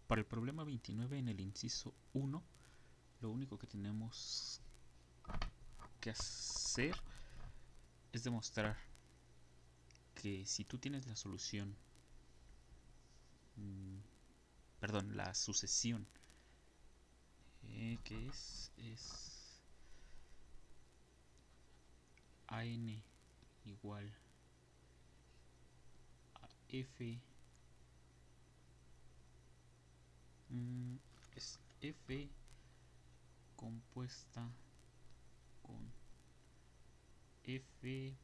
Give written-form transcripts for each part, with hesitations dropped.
Para el problema 29 en el inciso 1, lo único que tenemos que hacer es demostrar que si tú tienes la solución, la sucesión, que es AN igual a F, es F compuesta con F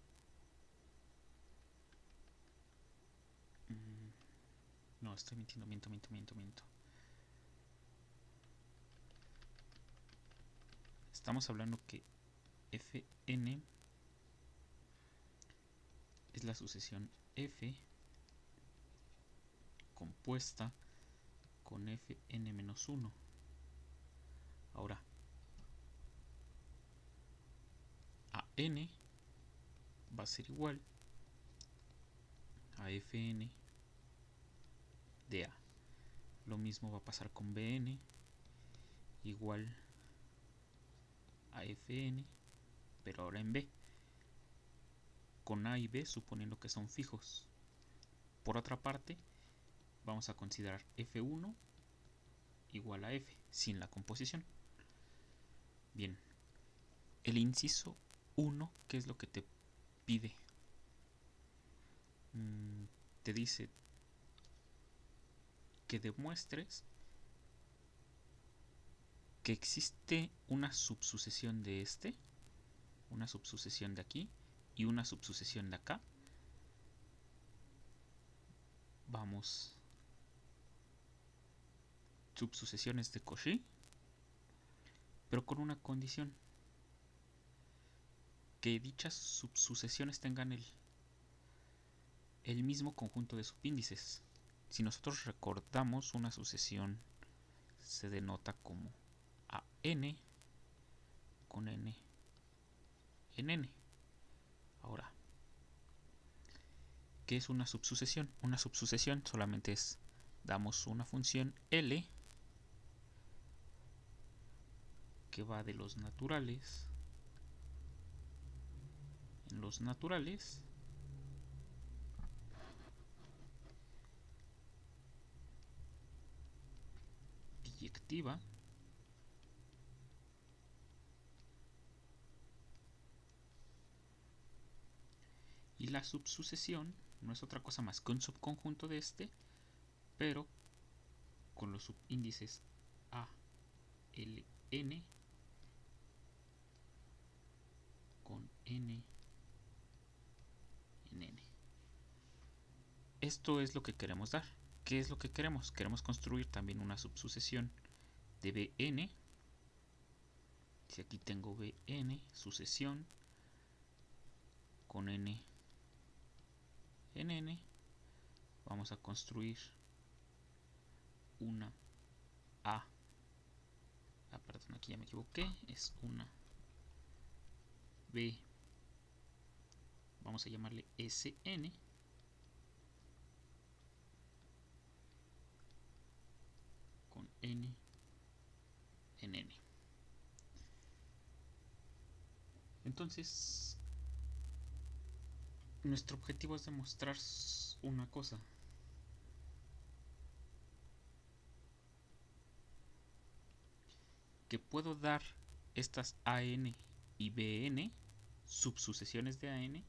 no, estoy mintiendo, miento. Estamos hablando que Fn es la sucesión F compuesta con Fn-1. Ahora, a n va a ser igual a Fn de A. Lo mismo va a pasar con Bn igual a Fn, pero ahora en B, con A y B suponiendo que son fijos. Por otra parte, vamos a considerar F1 igual a F, sin la composición. Bien, el inciso 1, ¿qué es lo que te pide? Te dice que demuestres que existe una subsucesión de este, una subsucesión de aquí y una subsucesión de acá. Vamos, subsucesiones de Cauchy, pero con una condición: que dichas subsucesiones tengan el mismo conjunto de subíndices. Si nosotros recordamos, una sucesión se denota como AN con N en N. Ahora, ¿qué es una subsucesión? Una subsucesión solamente es, damos una función L que va de los naturales en los naturales biyectiva y la subsucesión no es otra cosa más que un subconjunto de este, pero con los subíndices A, L, N con N en N. Esto es lo que queremos dar. ¿Qué es lo que queremos? Queremos construir también una subsucesión de Bn. Si aquí tengo Bn, sucesión con N en N, vamos a construir una A. Perdón, aquí ya me equivoqué. Es una B. Vamos a llamarle Sn. Con N en N. Entonces, nuestro objetivo es demostrar una cosa: que puedo dar estas AN y BN, subsucesiones de AN,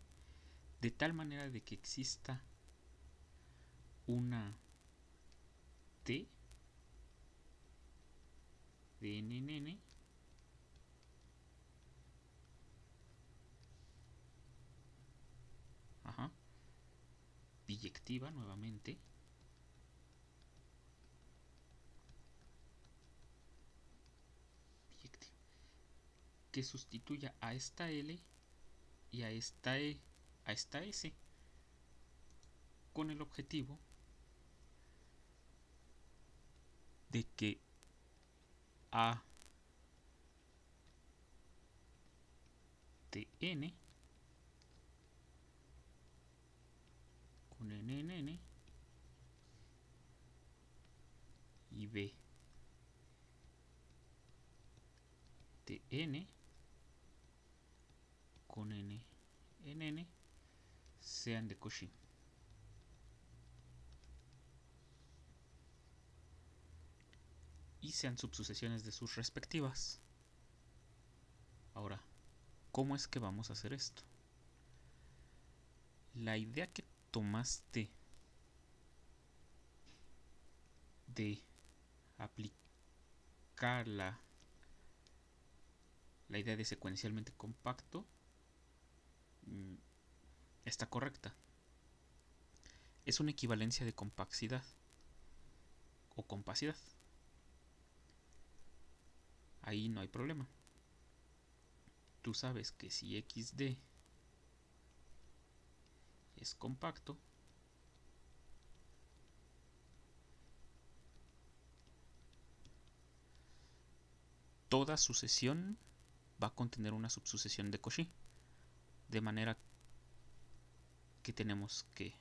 de tal manera de que exista una T de N en N biyectiva nuevamente, que sustituya a esta L y a esta E, a esta S, con el objetivo de que A de N con N en N y b de n con n en n sean de Cauchy. Y sean subsucesiones de sus respectivas. Ahora, ¿cómo es que vamos a hacer esto? La idea que tomaste de aplicar la idea de secuencialmente compacto está correcta. Es una equivalencia de compacidad o compacidad. Ahí no hay problema. Tú sabes que si XD es compacto, toda sucesión va a contener una subsucesión de Cauchy. De manera que tenemos que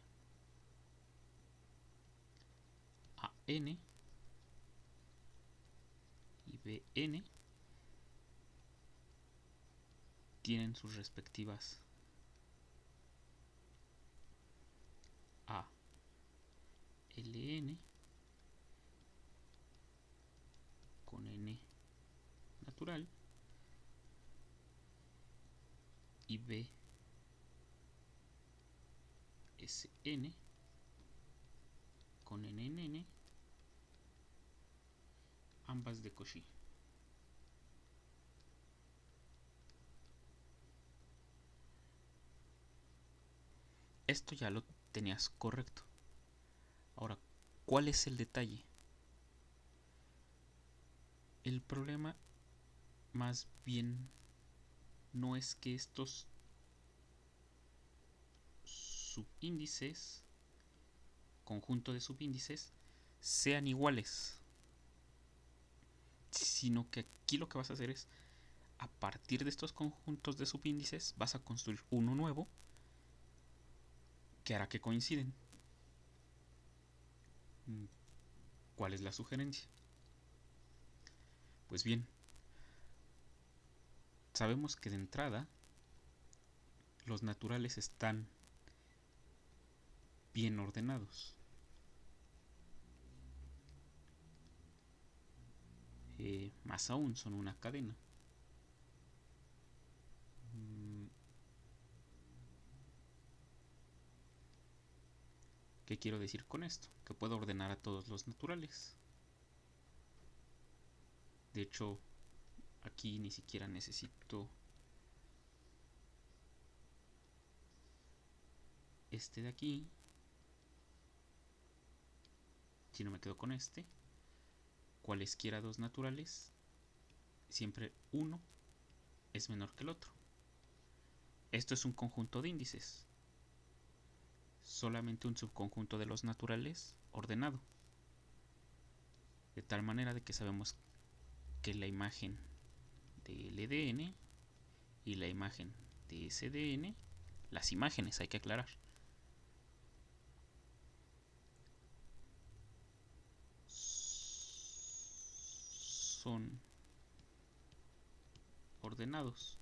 AN y BN tienen sus respectivas ALN con N natural y BSN con NNN, ambas de Cauchy. Esto ya lo tenías correcto. Ahora, ¿cuál es el detalle? El problema más bien no es que estos subíndices, conjunto de subíndices, sean iguales, sino que aquí lo que vas a hacer es, a partir de estos conjuntos de subíndices, vas a construir uno nuevo que hará que coinciden. ¿Cuál es la sugerencia? Pues bien, sabemos que de entrada los naturales están bien ordenados. Más aún, son una cadena. ¿Qué quiero decir con esto? Que puedo ordenar a todos los naturales. De hecho, aquí ni siquiera necesito este de aquí, si no me quedo con este. Cualesquiera dos naturales, siempre uno es menor que el otro. Esto es un conjunto de índices, solamente un subconjunto de los naturales ordenado, de tal manera de que sabemos que la imagen de LDN y la imagen de SDN, las imágenes hay que aclarar, son ordenados,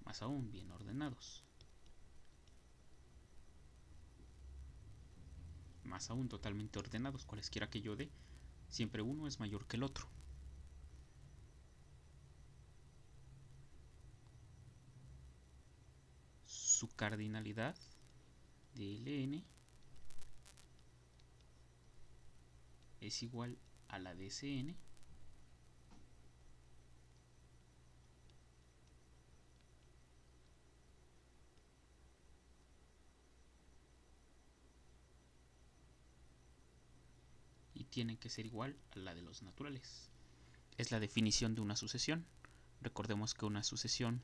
más aún bien ordenados, más aún totalmente ordenados, cualesquiera que yo dé, siempre uno es mayor que el otro. Su cardinalidad de LN es igual a la de SN y tiene que ser igual a la de los naturales. Es la definición de una sucesión. Recordemos que una sucesión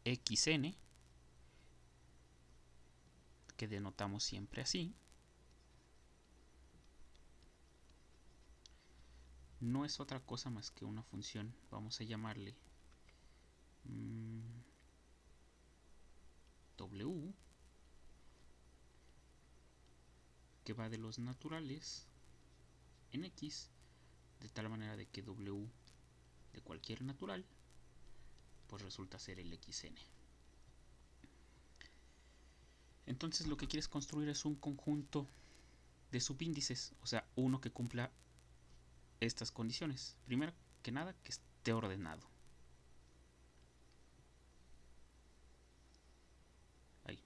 XN, que denotamos siempre así, no es otra cosa más que una función, vamos a llamarle W, que va de los naturales en X, de tal manera de que W de cualquier natural pues resulta ser el XN. Entonces lo que quieres construir es un conjunto de subíndices, o sea, uno que cumpla estas condiciones. Primero que nada, que esté ordenado.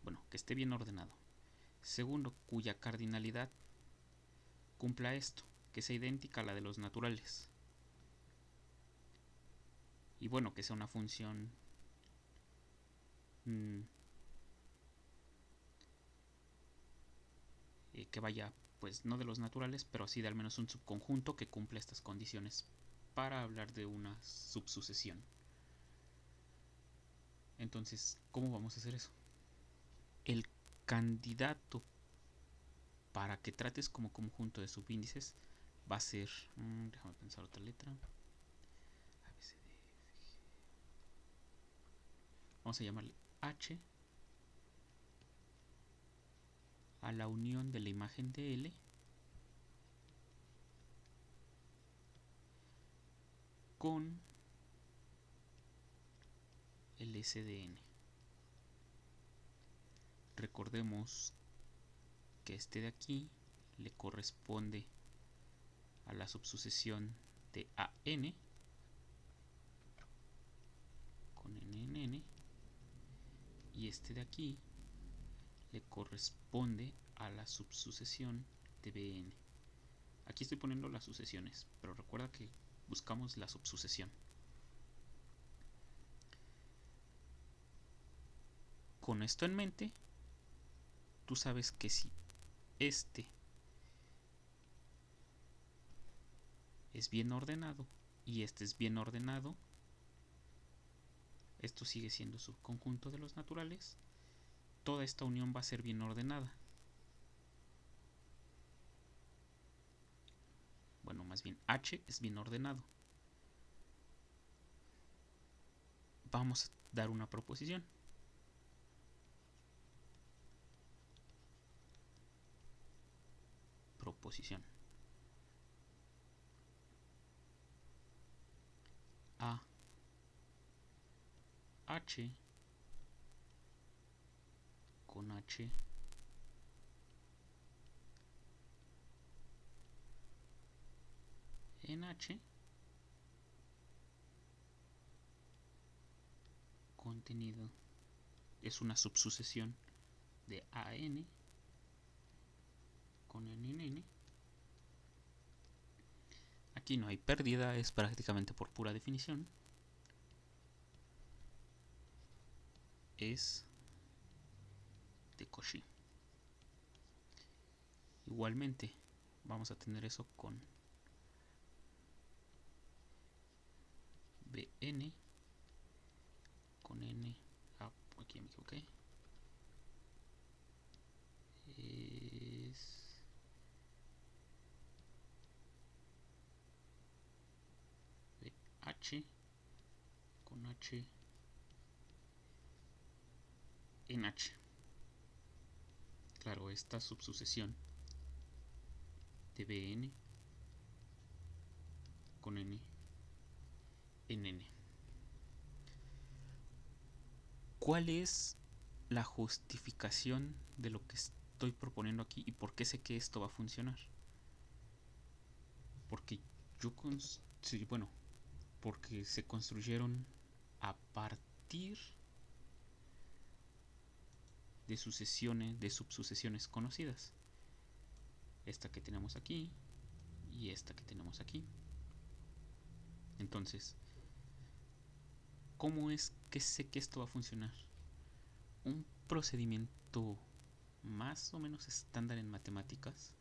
Bueno, que esté bien ordenado. Segundo, cuya cardinalidad cumpla esto, que sea idéntica a la de los naturales. Y bueno, que sea una función que vaya, pues no de los naturales, pero sí de al menos un subconjunto que cumpla estas condiciones para hablar de una subsucesión. Entonces, ¿cómo vamos a hacer eso? El candidato para que trates como conjunto de subíndices va a ser, déjame pensar otra letra. A, B, C, D, F, G. Vamos a llamarle H a la unión de la imagen de L con el SDN. Recordemos que este de aquí le corresponde a la subsucesión de AN con NN, y este de aquí le corresponde a la subsucesión de BN. Aquí estoy poniendo las sucesiones, pero recuerda que buscamos la subsucesión. Con esto en mente, tú sabes que si este es bien ordenado y este es bien ordenado, esto sigue siendo subconjunto de los naturales, toda esta unión va a ser bien ordenada. Bueno, más bien H es bien ordenado. Vamos a dar una proposición. Proposición. A H con H en H contenido es una subsucesión de AN con NN. Aquí no hay pérdida, es prácticamente por pura definición. Es de Cauchy. Igualmente vamos a tener eso con BN con N. Aquí me equivoqué. Es de H con H en H. Claro, esta subsucesión de BN con N en N. ¿Cuál es la justificación de lo que estoy proponiendo aquí y por qué sé que esto va a funcionar? Porque porque se construyeron a partir de sucesiones, de subsucesiones conocidas. Esta que tenemos aquí y esta que tenemos aquí. Entonces, ¿cómo es que sé que esto va a funcionar? Un procedimiento más o menos estándar en matemáticas.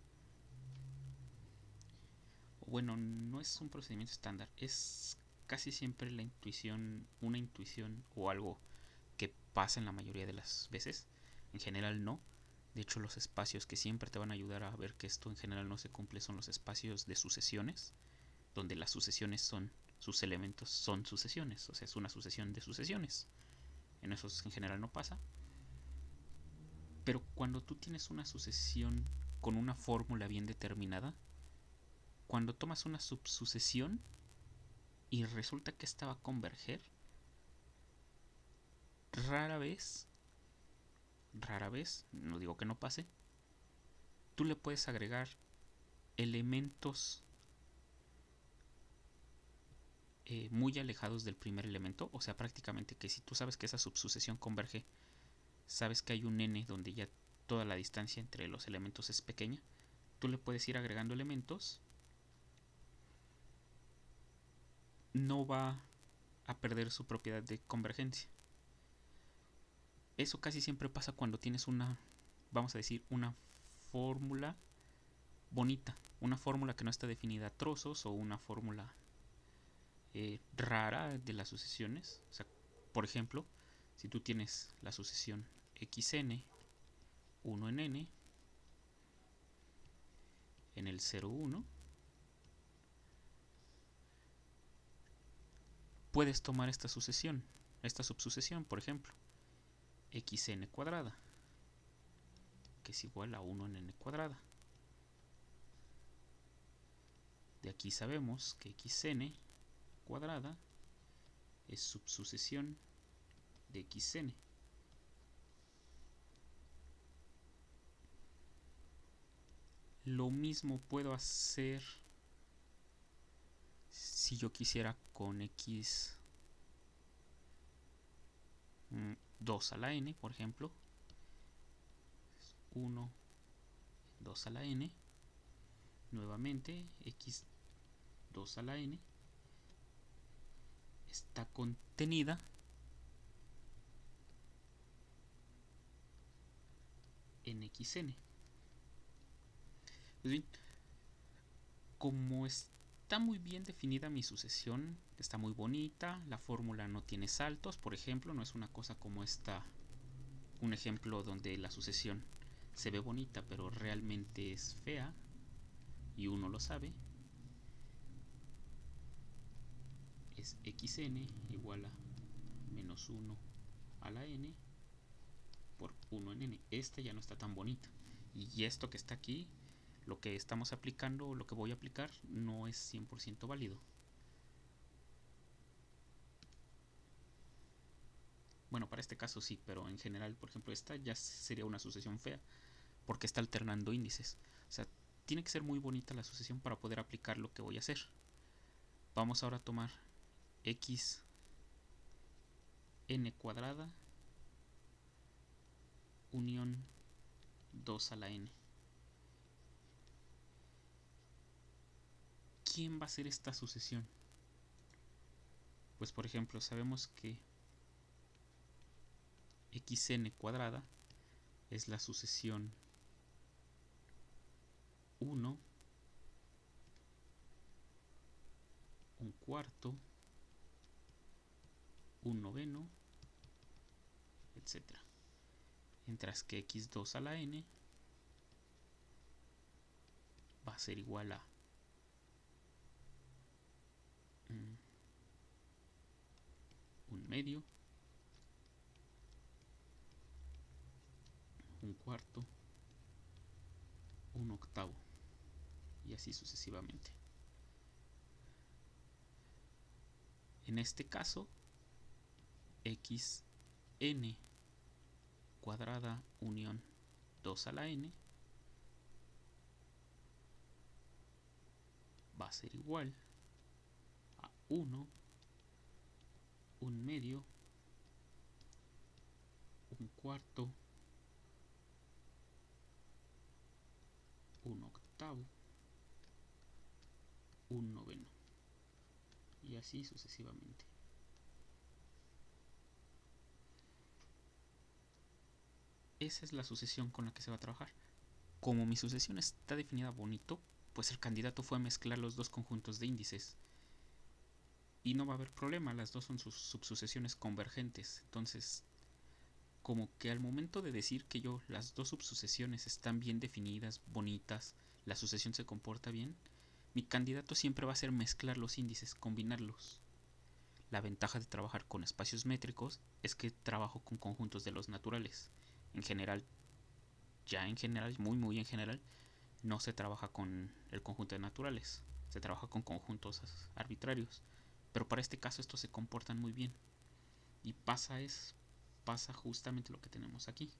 Bueno, no es un procedimiento estándar, es casi siempre una intuición o algo que pasa en la mayoría de las veces. En general no. De hecho, los espacios que siempre te van a ayudar a ver que esto en general no se cumple son los espacios de sucesiones, donde las sucesiones sus elementos son sucesiones, o sea, es una sucesión de sucesiones. En esos en general no pasa. Pero cuando tú tienes una sucesión con una fórmula bien determinada, cuando tomas una subsucesión y resulta que esta va a converger, rara vez, no digo que no pase, tú le puedes agregar elementos muy alejados del primer elemento, o sea, prácticamente que si tú sabes que esa subsucesión converge, sabes que hay un n donde ya toda la distancia entre los elementos es pequeña, tú le puedes ir agregando elementos, no va a perder su propiedad de convergencia. Eso casi siempre pasa cuando tienes una, vamos a decir, una fórmula bonita, una fórmula que no está definida a trozos o una fórmula rara de las sucesiones. O sea, por ejemplo, si tú tienes la sucesión xn 1 en n en el 0, 1, puedes tomar esta sucesión, esta subsucesión, por ejemplo, xn cuadrada, que es igual a 1 en n cuadrada. De aquí sabemos que xn cuadrada es subsucesión de xn. Lo mismo puedo hacer si yo quisiera con x 2 a la n, por ejemplo. 1, 2 a la n. Nuevamente, x 2 a la n está contenida en xn. Pues bien, como está muy bien definida mi sucesión, está muy bonita, la fórmula no tiene saltos, por ejemplo, no es una cosa como esta, un ejemplo donde la sucesión se ve bonita pero realmente es fea y uno lo sabe. Es xn igual a menos 1 a la n por 1 en n. Esta ya no está tan bonita. Y esto que está aquí, lo que estamos aplicando, lo que voy a aplicar, no es 100% válido. Bueno, para este caso sí, pero en general, por ejemplo, esta ya sería una sucesión fea, porque está alternando índices. O sea, tiene que ser muy bonita la sucesión para poder aplicar lo que voy a hacer. Vamos ahora a tomar x n cuadrada unión 2 a la n. ¿Quién va a ser esta sucesión? Pues por ejemplo, sabemos que xn cuadrada es la sucesión 1, un cuarto, un noveno, etc. Mientras que x2 a la n va a ser igual a un medio, un cuarto, un octavo, y así sucesivamente. En este caso, xn cuadrada unión 2 a la n va a ser igual a 1, un medio, un cuarto, un octavo, un noveno, y así sucesivamente. Esa es la sucesión con la que se va a trabajar. Como mi sucesión está definida bonito, pues el candidato fue a mezclar los dos conjuntos de índices. Y no va a haber problema, las dos son sus subsucesiones convergentes. Entonces, como que al momento de decir que las dos subsucesiones están bien definidas, bonitas, la sucesión se comporta bien, mi candidato siempre va a ser mezclar los índices, combinarlos. La ventaja de trabajar con espacios métricos es que trabajo con conjuntos de los naturales. En general, muy en general, no se trabaja con el conjunto de naturales, se trabaja con conjuntos arbitrarios. Pero para este caso estos se comportan muy bien. Y pasa justamente lo que tenemos aquí.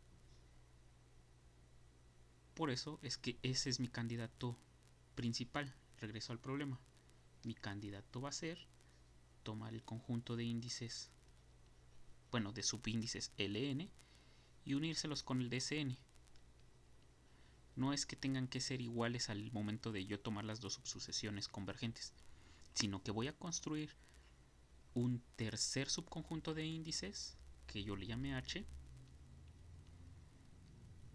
Por eso es que ese es mi candidato principal. Regreso al problema. Mi candidato va a ser tomar el conjunto de índices, bueno, de subíndices Ln y unírselos con el de Sn. No es que tengan que ser iguales al momento de yo tomar las dos subsucesiones convergentes, sino que voy a construir un tercer subconjunto de índices que yo le llame H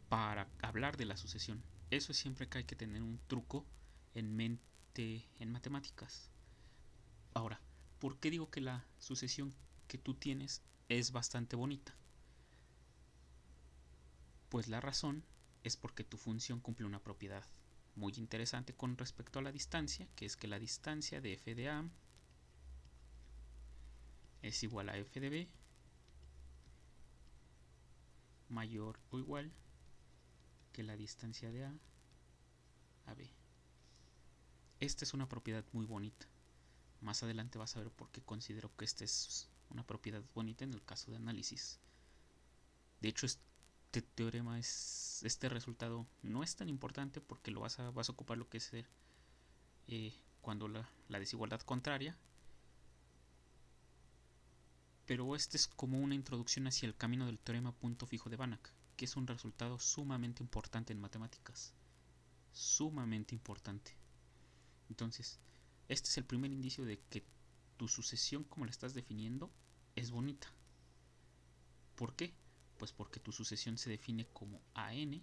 para hablar de la sucesión. Eso es siempre que hay que tener un truco en mente en matemáticas. Ahora, ¿por qué digo que la sucesión que tú tienes es bastante bonita? Pues la razón es porque tu función cumple una propiedad muy interesante con respecto a la distancia, que es que la distancia de f de a es igual a f de b mayor o igual que la distancia de a b. Esta es una propiedad muy bonita. Más adelante vas a ver por qué considero que esta es una propiedad bonita en el caso de análisis. De hecho, este resultado no es tan importante porque vas a ocupar lo que es cuando la desigualdad contraria. Pero este es como una introducción hacia el camino del teorema punto fijo de Banach, que es un resultado sumamente importante en matemáticas. Sumamente importante. Entonces, este es el primer indicio de que tu sucesión, como la estás definiendo, es bonita. ¿Por qué? Pues porque tu sucesión se define como AN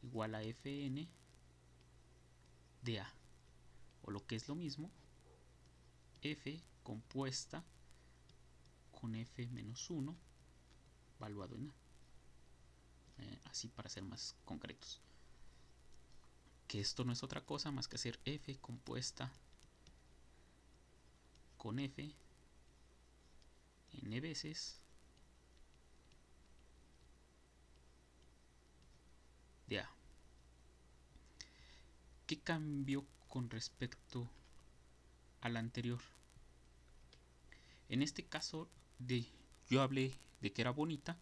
igual a Fn de A. O lo que es lo mismo, F compuesta con F menos 1 valuado en A. Así para ser más concretos. Que esto no es otra cosa más que hacer F compuesta con F n veces de A. ¿Qué cambió con respecto al anterior? En este caso yo hablé de que era bonita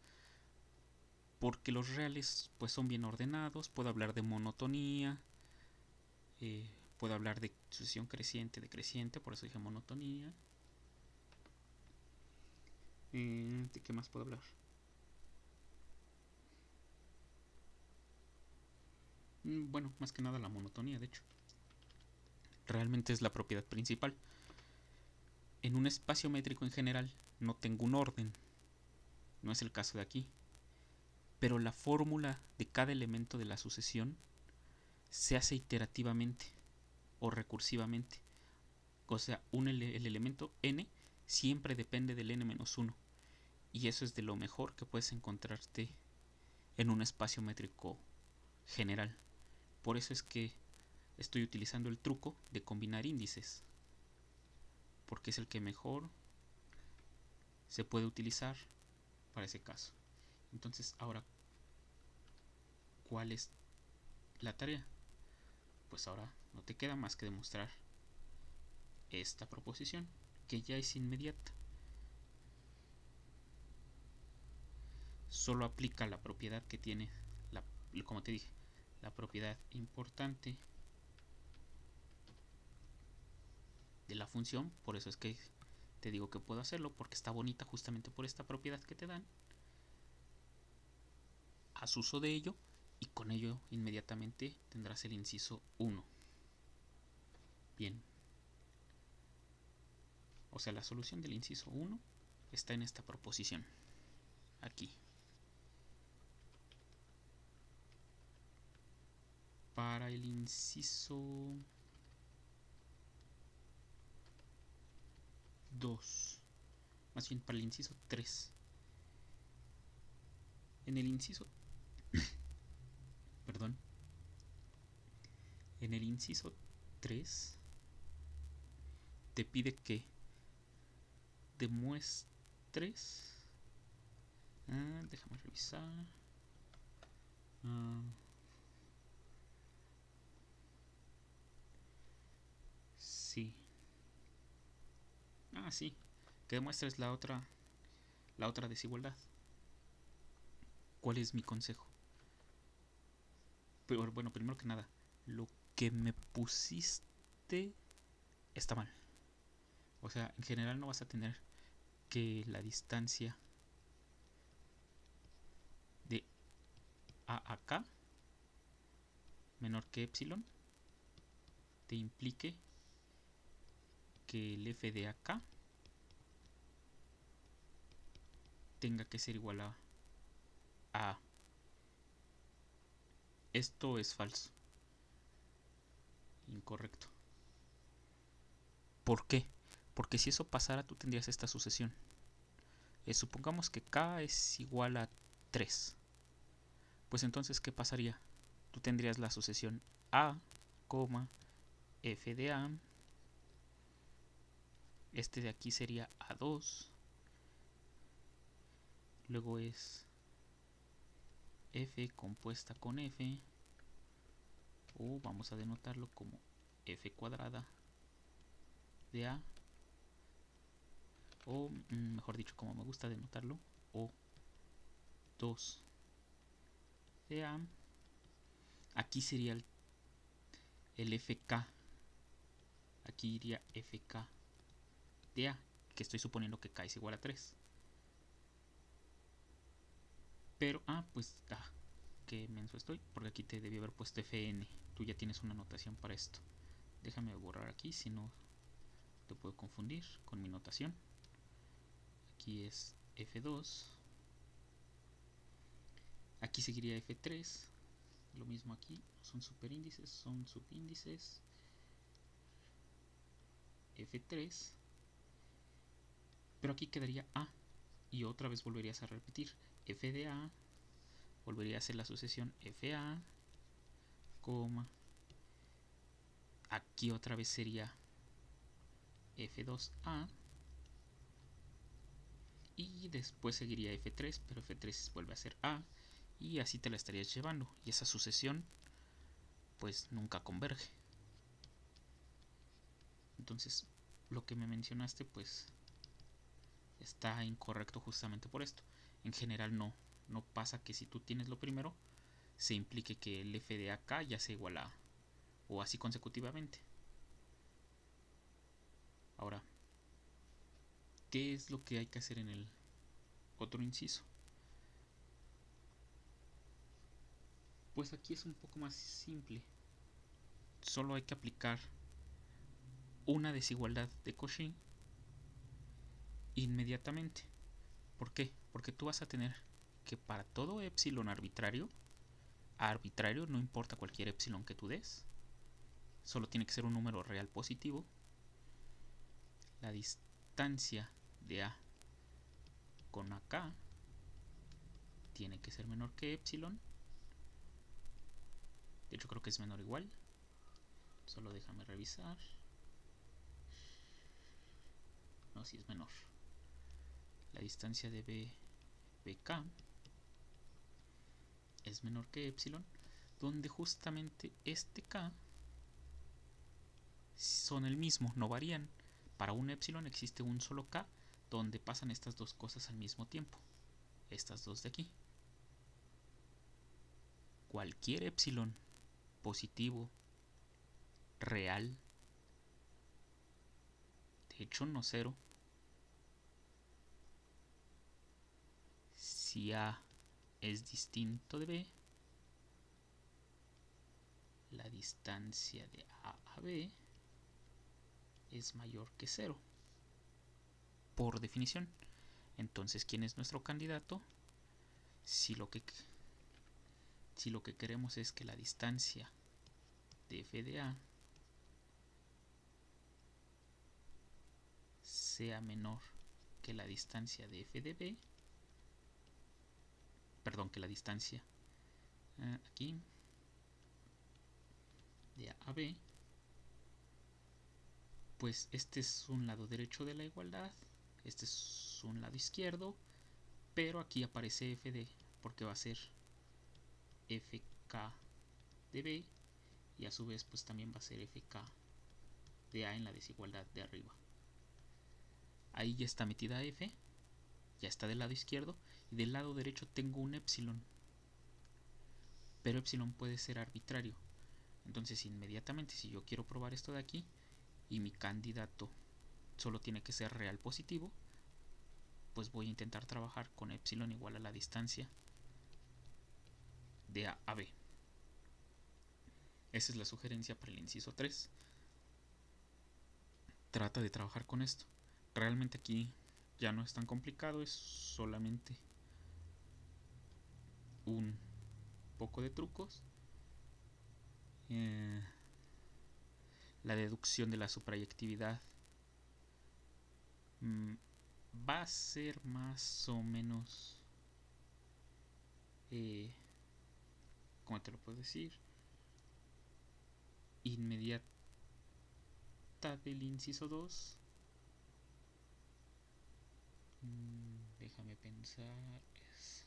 porque los reales pues son bien ordenados. Puedo hablar de monotonía, puedo hablar de sucesión creciente, decreciente, por eso dije monotonía. ¿De qué más puedo hablar? Bueno, más que nada la monotonía, de hecho. Realmente es la propiedad principal. En un espacio métrico en general no tengo un orden. No es el caso de aquí. Pero la fórmula de cada elemento de la sucesión se hace iterativamente o recursivamente. O sea, el elemento n siempre depende del n-1. Y eso es de lo mejor que puedes encontrarte en un espacio métrico general. Por eso es que estoy utilizando el truco de combinar índices, porque es el que mejor se puede utilizar para ese caso. Entonces, ahora, ¿cuál es la tarea? Pues ahora no te queda más que demostrar esta proposición, que ya es inmediata. Solo aplica la propiedad que tiene, como te dije, la propiedad importante de la función. Por eso es que te digo que puedo hacerlo, porque está bonita justamente por esta propiedad que te dan. Haz uso de ello y con ello inmediatamente tendrás el inciso 1. Bien. O sea, la solución del inciso 1 está en esta proposición. Aquí. Para el inciso 2. Más bien para el inciso 3. En el inciso perdón. En el inciso 3 te pide que demuestres. Déjame revisar. sí, que demuestres la otra desigualdad. ¿Cuál es mi consejo? Pero bueno, primero que nada, lo que me pusiste está mal. O sea, en general no vas a tener que la distancia de A K menor que epsilon te implique que el f de acá tenga que ser igual a A. Esto es falso. Incorrecto. ¿Por qué? Porque si eso pasara, tú tendrías esta sucesión. Supongamos que K es igual a 3. Pues entonces, ¿qué pasaría? Tú tendrías la sucesión A, f de A. Este de aquí sería A2. Luego es F compuesta con F. O vamos a denotarlo como F cuadrada de A. O mejor dicho, como me gusta denotarlo, O 2 de A. Aquí sería el FK. Aquí iría FK de A, que estoy suponiendo que K es igual a 3. Pero, qué menso estoy, porque aquí te debí haber puesto FN. Tú ya tienes una notación para esto. Déjame borrar aquí, si no te puedo confundir con mi notación. Aquí es F2. Aquí seguiría F3. Lo mismo aquí, son superíndices, son subíndices. F3. Pero aquí quedaría A. Y otra vez volverías a repetir. F de A. Volvería a ser la sucesión FA, aquí otra vez sería F2A. Y después seguiría F3, pero F3 vuelve a ser A. Y así te la estarías llevando. Y esa sucesión pues nunca converge. Entonces lo que me mencionaste pues está incorrecto justamente por esto. En general no pasa que si tú tienes lo primero se implique que el f de acá ya sea igual a A, o así consecutivamente. Ahora, ¿qué es lo que hay que hacer en el otro inciso? Pues aquí es un poco más simple. Solo hay que aplicar una desigualdad de Cauchy inmediatamente. ¿Por qué? Porque tú vas a tener que para todo epsilon arbitrario, no importa cualquier epsilon que tú des, solo tiene que ser un número real positivo, la distancia de A con AK tiene que ser menor que epsilon. De hecho creo que es menor o igual. Solo déjame revisar. No, si es menor. La distancia de BK es menor que epsilon, donde justamente este K son el mismo, no varían. Para un epsilon existe un solo K donde pasan estas dos cosas al mismo tiempo. Estas dos de aquí. Cualquier epsilon positivo, real, de hecho no cero, si A es distinto de B, la distancia de A a B es mayor que 0. Por definición. Entonces, ¿quién es nuestro candidato? Si lo que queremos es que la distancia de f de A sea menor que la distancia de f de B, perdón, que la distancia aquí de A a B, pues este es un lado derecho de la igualdad, este es un lado izquierdo, pero aquí aparece f de, porque va a ser fk de B, y a su vez pues también va a ser fk de A en la desigualdad de arriba. Ahí ya está metida F, ya está del lado izquierdo, y del lado derecho tengo un epsilon. Pero epsilon puede ser arbitrario. Entonces inmediatamente, si yo quiero probar esto de aquí y mi candidato solo tiene que ser real positivo, pues voy a intentar trabajar con epsilon igual a la distancia de A a B. Esa es la sugerencia para el inciso 3. Trata de trabajar con esto. Realmente aquí ya no es tan complicado, es solamente un poco de trucos. La deducción de la suprayectividad va a ser más o menos, ¿cómo te lo puedo decir? Inmediata del inciso 2. Déjame pensar. Es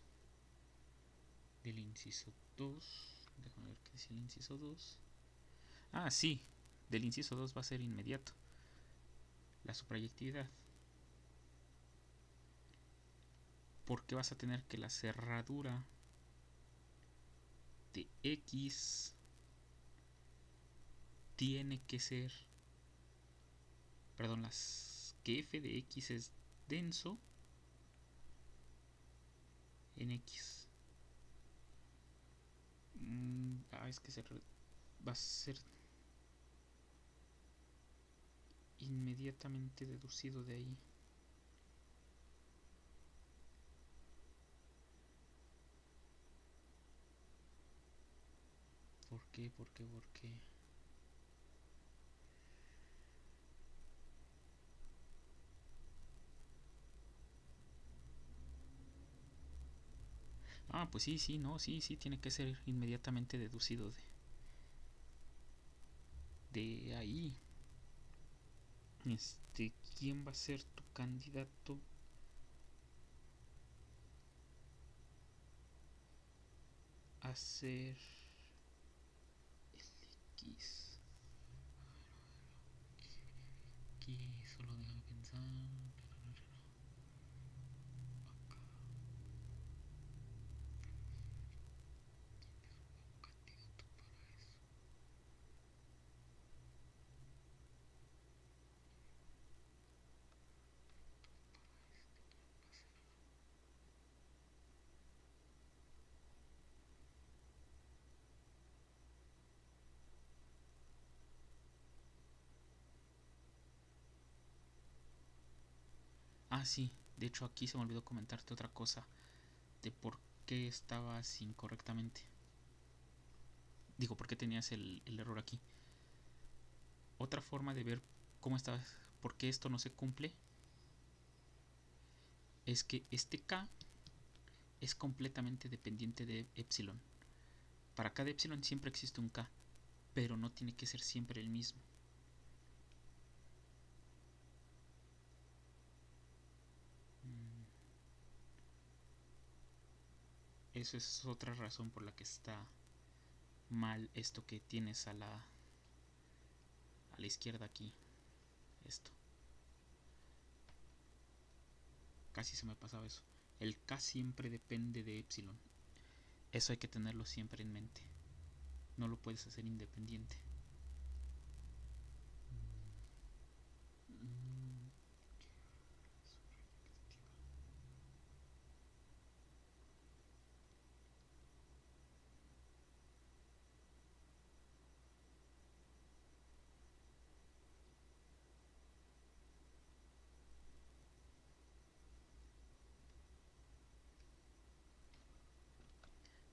del inciso 2. Déjame ver qué dice el inciso 2. Ah, sí. Del inciso 2 va a ser inmediato. La suprayectividad. Porque vas a tener que la cerradura de X tiene que ser, perdón, que f de X es denso en X. Es que va a ser inmediatamente deducido de ahí. ¿Por qué? ¿Por qué? ¿Por qué? Pues sí, sí, no, sí, sí, tiene que ser inmediatamente deducido de ahí. ¿Quién va a ser tu candidato a ser el X? Aquí solo déjame pensar. Sí, de hecho aquí se me olvidó comentarte otra cosa de por qué estabas incorrectamente. Digo, por qué tenías el error aquí. Otra forma de ver cómo estabas, por qué esto no se cumple, es que este K es completamente dependiente de epsilon. Para cada epsilon siempre existe un K, pero no tiene que ser siempre el mismo. Eso es otra razón por la que está mal esto que tienes a la izquierda aquí. Esto. Casi se me pasaba eso. El K siempre depende de epsilon. Eso hay que tenerlo siempre en mente. No lo puedes hacer independiente.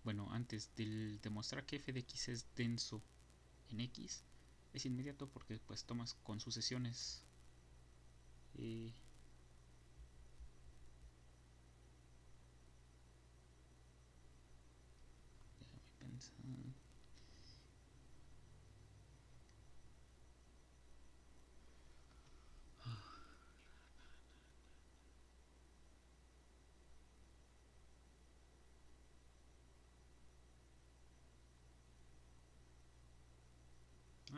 Bueno, antes de demostrar que f de x es denso en x, es inmediato porque pues tomas con sucesiones déjame pensar.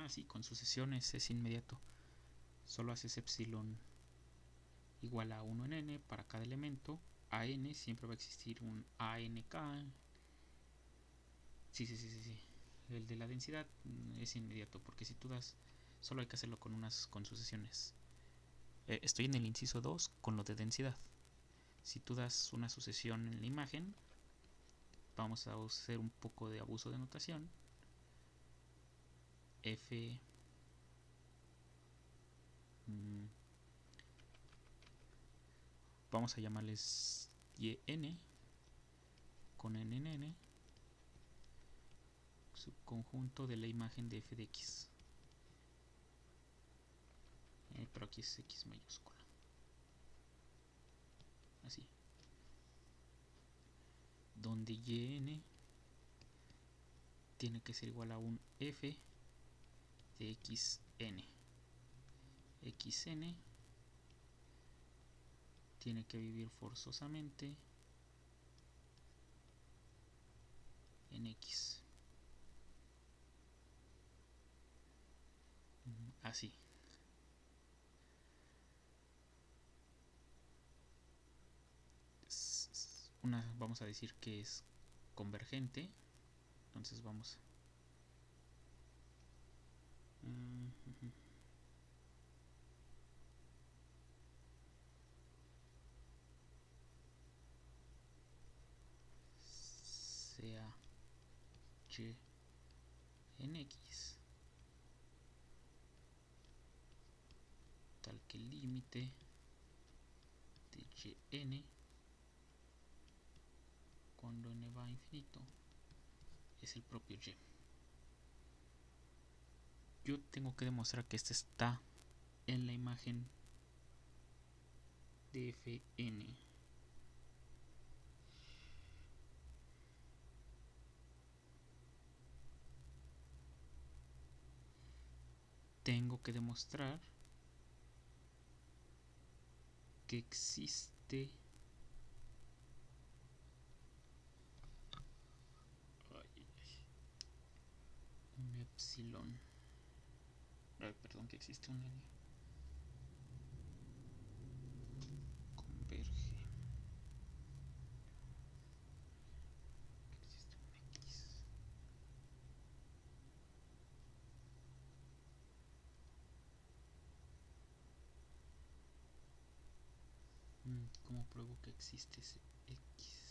Sí, con sucesiones es inmediato. Solo haces epsilon igual a 1 en n para cada elemento. A n siempre va a existir un ANK. Sí. El de la densidad es inmediato, porque si tú das, solo hay que hacerlo con sucesiones. Estoy en el inciso 2 con lo de densidad. Si tú das una sucesión en la imagen, vamos a hacer un poco de abuso de notación. F vamos a llamarles yn con n en n, subconjunto de la imagen de f de x. Pero aquí es x mayúscula. Así. Donde yn tiene que ser igual a un f de xn. Xn tiene que vivir forzosamente en x. Así. Vamos a decir que es convergente. Entonces vamos sea y en x tal que el límite de yn cuando n va a infinito es el propio y. Yo tengo que demostrar que este está en la imagen de fn. Tengo que demostrar que existe un epsilon. Perdón, que existe un n. Converge. Que existe un x. ¿Cómo pruebo que existe ese x?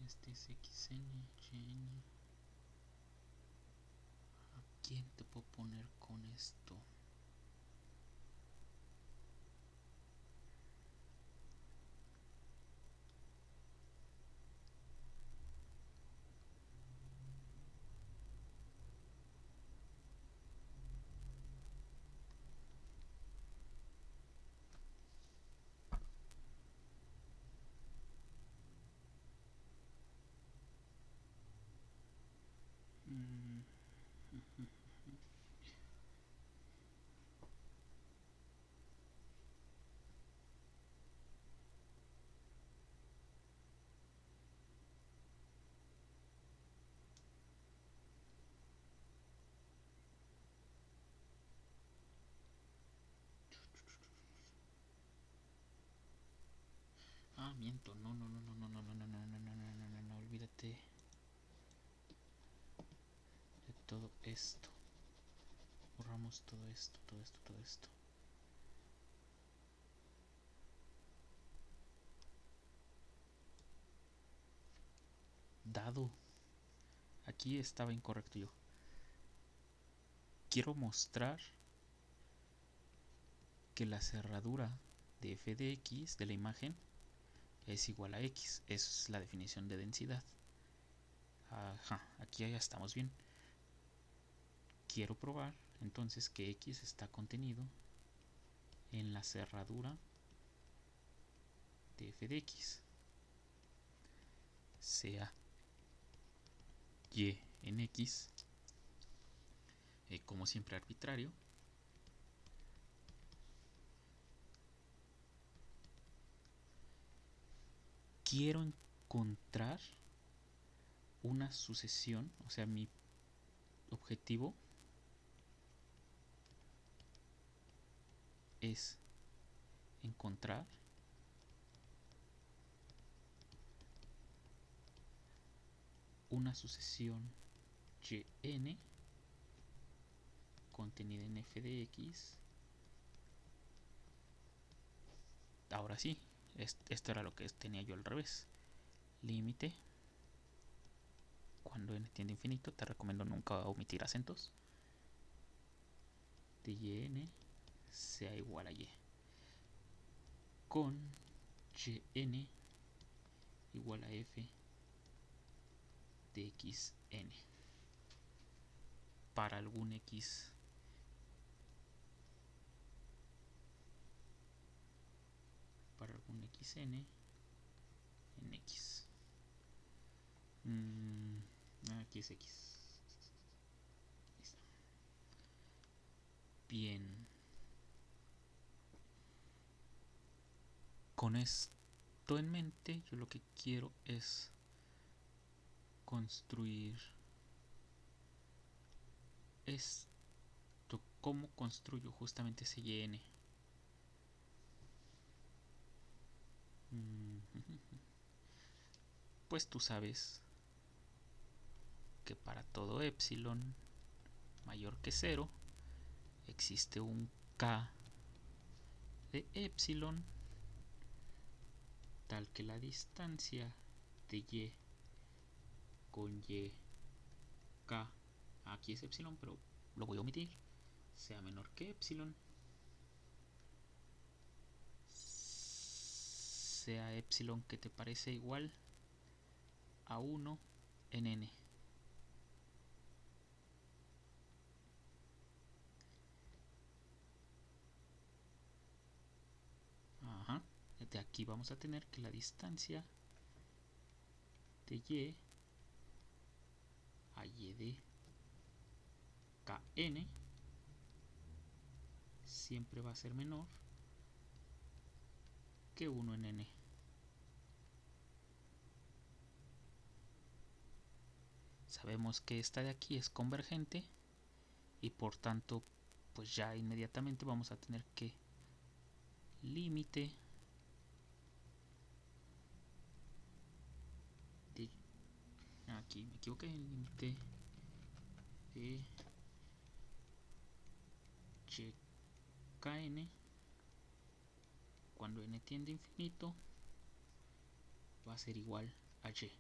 Este es xn, yn. ¿A quién te puedo poner con esto? Miento, no, olvídate de todo esto. Borramos todo esto. Dado. Aquí estaba incorrecto yo. Quiero mostrar que la cerradura de f de x de la imagen es igual a X. Esa es la definición de densidad. Ajá, aquí ya estamos bien. Quiero probar entonces que X está contenido en la cerradura de f de X, sea Y en X, como siempre arbitrario, quiero encontrar una sucesión, o sea, mi objetivo es encontrar una sucesión yn contenida en f de x. Ahora sí, esto era lo que tenía yo al revés. Límite, cuando n tiende a infinito, te recomiendo nunca omitir acentos, de yn sea igual a y, con yn igual a f de xn para algún x xn en x. Aquí es x. Listo. Bien. Con esto en mente, yo lo que quiero es construir esto. ¿Cómo construyo justamente ese yn? Pues tú sabes que para todo epsilon mayor que 0 existe un k de epsilon tal que la distancia de y con y k, aquí es epsilon pero lo voy a omitir, sea menor que epsilon, sea epsilon que te parece igual a 1 en n. Ajá. De aquí vamos a tener que la distancia de y a y de kn siempre va a ser menor que 1 en n. Sabemos que esta de aquí es convergente y por tanto pues ya inmediatamente vamos a tener que límite de, aquí me equivoqué, límite de kn cuando n tiende a infinito va a ser igual a y.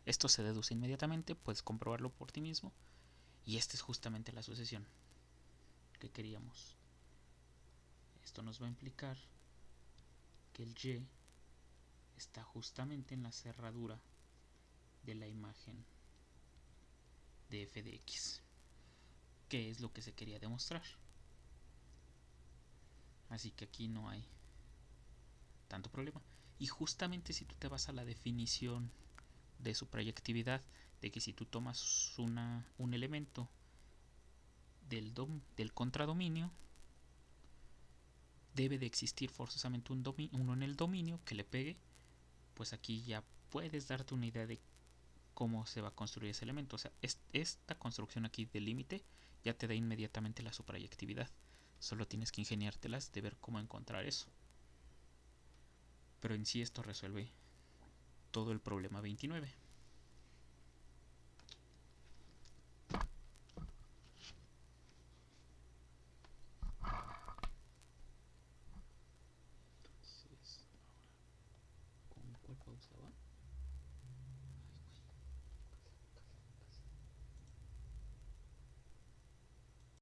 Esto se deduce inmediatamente, puedes comprobarlo por ti mismo. Y esta es justamente la sucesión que queríamos. Esto nos va a implicar que el y está justamente en la cerradura de la imagen de f de x, que es lo que se quería demostrar. Así que aquí no hay tanto problema. Y justamente si tú te vas a la definición de su proyectividad, de que si tú tomas un elemento del contradominio, debe de existir forzosamente uno en el dominio que le pegue, pues aquí ya puedes darte una idea de cómo se va a construir ese elemento. O sea, esta construcción aquí del límite ya te da inmediatamente la suprayectividad. Solo tienes que ingeniártelas de ver cómo encontrar eso. Pero en sí esto resuelve todo el problema 29.